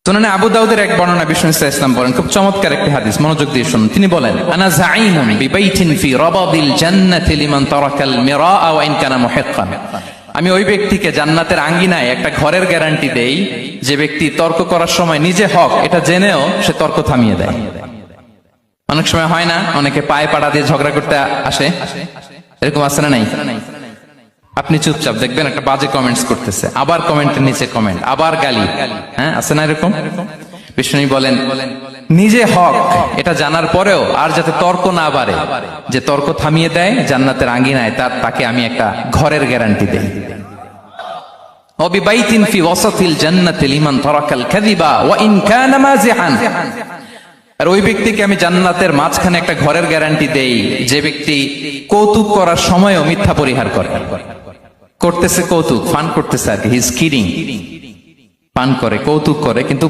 সুনানে আবু দাউদের এক বর্ণনা বিষ্ণু ইসলাম বলেন, খুব চমৎকার একটি হাদিস, মনোযোগ দিয়ে শুনুন। তিনি বলেন, আনা যাঈমুন বিবাইতিন ফি রাবাদিল জান্নাতি লিমান তারাকাল মিরাআ ওয়া ইন কানা মুহিক্কান। আমি ওই ব্যক্তিকে জান্নাতের আঙ্গিনায় একটা ঘরের গ্যারান্টি দেই যে ব্যক্তি তর্ক করার সময় নিজে হক এটা জেনেও সে তর্ক থামিয়ে দেয়। অনেক সময় হয় না, অনেকে পায়ে পাড়া দিয়ে ঝগড়া করতে আসে, এরকম আছে না নাই? আপনি চুপচাপ দেখবেন একটা বাজে কমেন্টস করতেছে, আবার কমেন্টের নিচে কমেন্ট, আবার গালি, হ্যাঁ আছে না এরকম? বিষ্ণু বলেন, নিজে হক এটা জানার পরেও আর যাতে তর্ক না বাড়ে, যে তর্ক থামিয়ে দেয় জান্নাতের আঙ্গিনায়, তাকে আমি একটা ঘরের গ্যারান্টি দেই। ওয়াবিবাইতিন ফি ওয়াসাতিল জান্নাতি লিমান তারাকাল কাযিবা ওয়া ইন কানা মাযিহান। আর ওই ব্যক্তিকে আমি জান্নাতের মাঝখানে একটা ঘরের গ্যারান্টি দেই যে ব্যক্তি কৌতুক করার সময়ও মিথ্যা পরিহার করে। করতেছে কৌতুক, ফান করতেছে আর কি, হি ইজ কিডিং, পান করে, কৌতুক করে, কিন্তু